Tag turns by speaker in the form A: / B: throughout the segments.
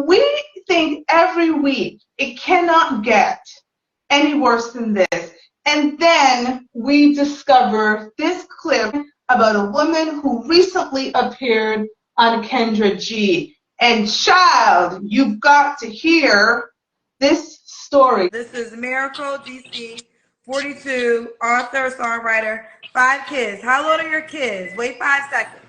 A: we think every week it cannot get any worse than this. And then we discover this clip about a woman who recently appeared on Kendra G. And child, you've got to hear this story.
B: This is Miracle DC, 42, author, songwriter, 5 kids. How old are your kids? Wait 5 seconds.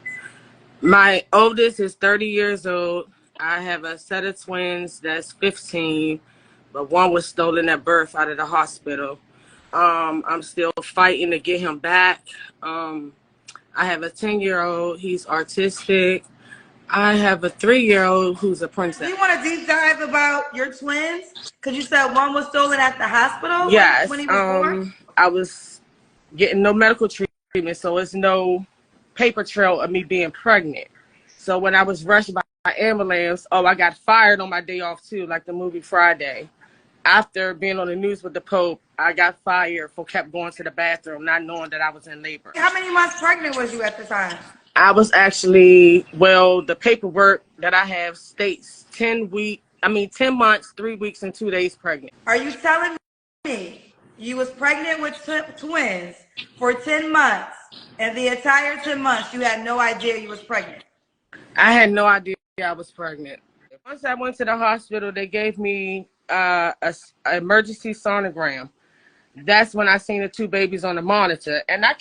C: My oldest is 30 years old. I have a set of twins that's 15, but one was stolen at birth out of the hospital. I'm still fighting to get him back. I have a 10-year-old. He's autistic. I have a 3-year-old who's a princess.
B: Do you want to deep dive about your twins? Because you said one was stolen at the hospital.
C: Yes.
B: When he was born?
C: I was getting no medical treatment, so it's no paper trail of me being pregnant. So when I was rushed by ambulance, I got fired on my day off too, like the movie Friday. After being on the news with the Pope, I got fired for kept going to the bathroom, not knowing that I was in labor.
B: How many months pregnant was you at the time?
C: I was actually, the paperwork that I have states 10 months, 3 weeks, and 2 days pregnant.
B: Are you telling me you was pregnant with twins for 10 months, and the entire 10 months you had no idea you was pregnant?
C: I had no idea I was pregnant. Once I went to the hospital, they gave me an emergency sonogram. That's when I seen the 2 babies on the monitor. And I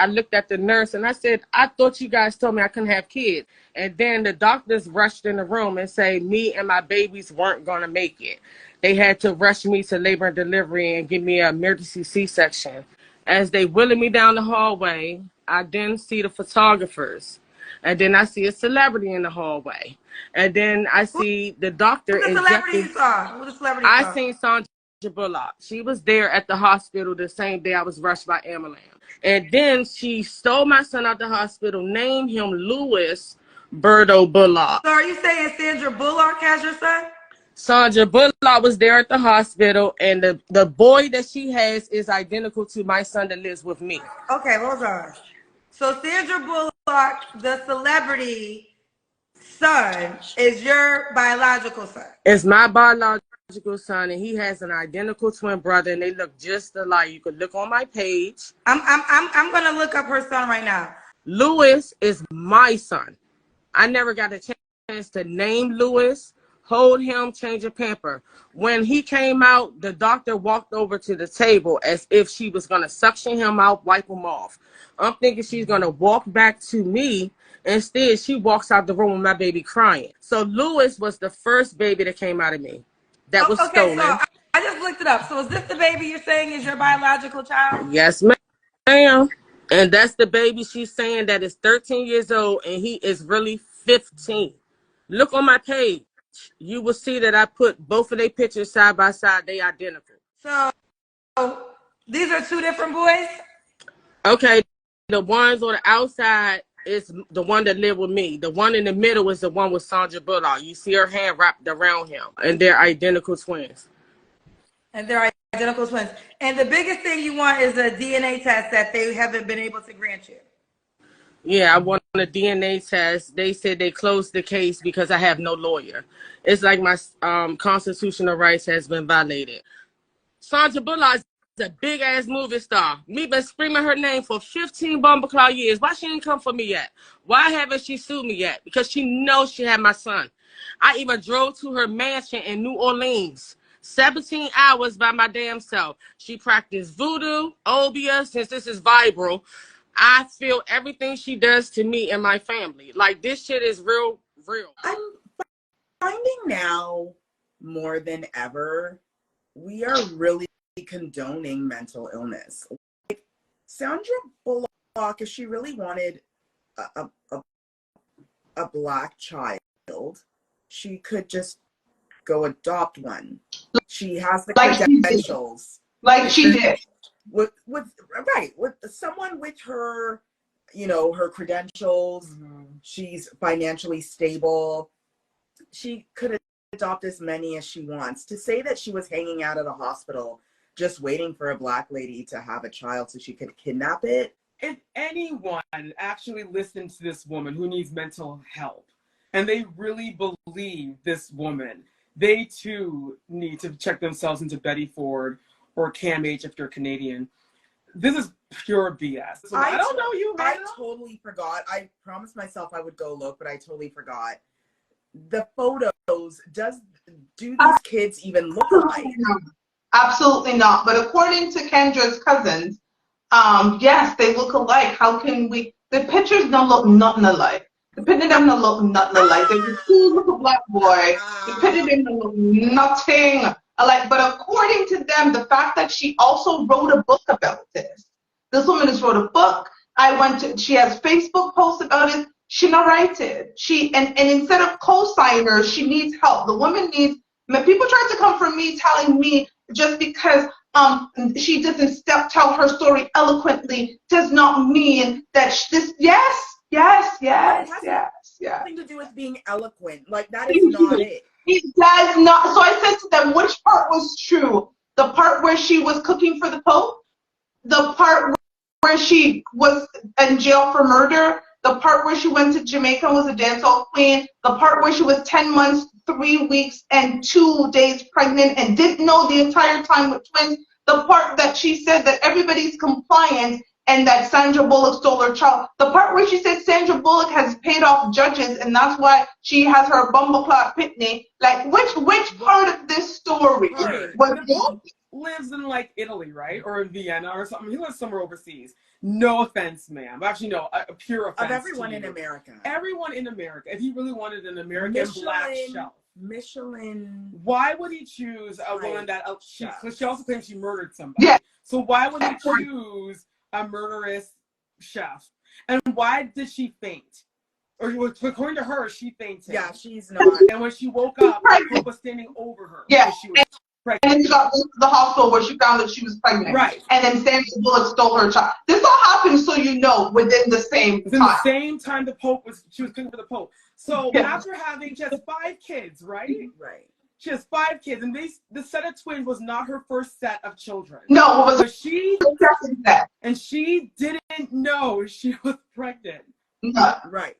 C: looked at the nurse and I said, I thought you guys told me I couldn't have kids. And then the doctors rushed in the room and say me and my babies weren't going to make it. They had to rush me to labor and delivery and give me an emergency C-section. As they wheeling me down the hallway, I then see the photographers. And then I see a celebrity in the hallway. And then I see the doctor.
B: Who's the celebrity you saw? Who's the celebrity you saw?
C: I seen Sandra Bullock. She was there at the hospital the same day I was rushed by ambulance. And then she stole my son out the hospital, named him Louis Birdo Bullock.
B: So are you saying Sandra Bullock has your son?
C: Sandra Bullock was there at the hospital, and the boy that she has is identical to my son that lives with me.
B: Okay, hold on. So Sandra Bullock, the celebrity son, is your biological son?
C: It's my biological son, and he has an identical twin brother, and they look just alike. You could look on my page.
B: I'm gonna look up her son right now.
C: Louis is my son. I never got a chance to name Louis, hold him, change a pamper. When he came out, the doctor walked over to the table as if she was gonna suction him out, wipe him off. I'm thinking she's gonna walk back to me. Instead, she walks out the room with my baby crying. So Louis was the first baby that came out of me. That was stolen.
B: So I just looked it up. So is this the baby you're saying is your biological child?
C: Yes, ma'am. And that's the baby she's saying that is 13 years old, and he is really 15. Look on my page. You will see that I put both of their pictures side by side. They identical.
B: So these are 2 different boys?
C: Okay. The ones on the outside is the one that lived with me. The one in the middle is the one with Sandra Bullock. You see her hand wrapped around him, and they're identical twins. And
B: the biggest thing you want is a DNA test that they haven't been able to grant you.
C: Yeah, I want a DNA test. They said they closed the case because I have no lawyer. It's like my constitutional rights has been violated. Sandra Bullock is a big-ass movie star. Me been screaming her name for 15 bumbleclaw years. Why she ain't come for me yet? Why haven't she sued me yet? Because she knows she had my son. I even drove to her mansion in New Orleans, 17 hours by my damn self. She practiced voodoo, obia, since this is viral. I feel everything she does to me and my family. Like, this shit is real.
D: I'm finding now more than ever, we are really condoning mental illness. Like, Sandra Bullock, if she really wanted a Black child, she could just go adopt one. She has the credentials.
A: Like she did.
D: With someone with her, her credentials. She's financially stable. She could adopt as many as she wants. To say that she was hanging out at a hospital just waiting for a Black lady to have a child so she could kidnap it.
E: If anyone actually listened to this woman who needs mental help, and they really believe this woman, they too need to check themselves into Betty Ford or Cam H if you're Canadian. This is pure BS. So I don't know you, man.
D: I totally forgot. I promised myself I would go look, but I totally forgot. The photos, do these kids even look alike?
A: Absolutely not. But according to Kendra's cousins, yes, they look alike. How can we? The pictures don't look nothing alike. The picture them don't look nothing alike. There's a cool little black boy. The picture them don't look nothing alike. But according to them, the fact that she also wrote a book about this. This woman has wrote a book. She has Facebook posts about it. She narrated. And instead of co-signers, she needs help. The woman needs, people try to come from me telling me just because she doesn't tell her story eloquently does not mean that yes.
D: Nothing to do with being eloquent. Like, that is not it.
A: It does not. So I said to them, which part was true? The part where she was cooking for the Pope? The part where she was in jail for murder? The part where she went to Jamaica and was a dancehall queen? The part where she was 10 months, 3 weeks, and 2 days pregnant and didn't know the entire time with twins? The part that she said that everybody's compliant and that Sandra Bullock stole her child. The part where she said Sandra Bullock has paid off judges and that's why she has her bumbleclot pitney. Like, which part of this story was
E: lives in like Italy, right? Or in Vienna or something. He lives somewhere overseas. No offense, ma'am. Actually, no, a pure offense.
D: Of everyone in America.
E: Everyone in America. If he really wanted an American black shelf.
D: Michelin.
E: Why would he choose a woman that she also claims she murdered somebody?
A: Yeah.
E: So why would he choose a murderous chef? And why did she faint? Or according to her, she fainted.
D: Yeah, she's not.
E: And when she woke up, Pope was standing over her.
A: Yeah.
E: She was pregnant.
A: And then she got to the hospital where she found that she was pregnant.
E: Right.
A: And then Sandra Bullock stole her child. This all happened, so you know, within the same time.
E: The same time she was cooking for the Pope. So after she has 5 kids, right?
D: Right.
E: She has 5 kids, and the set of twins was not her first set of children.
A: No, it was
E: she
A: second set.
E: And she didn't know she was pregnant.
A: No.
D: Right.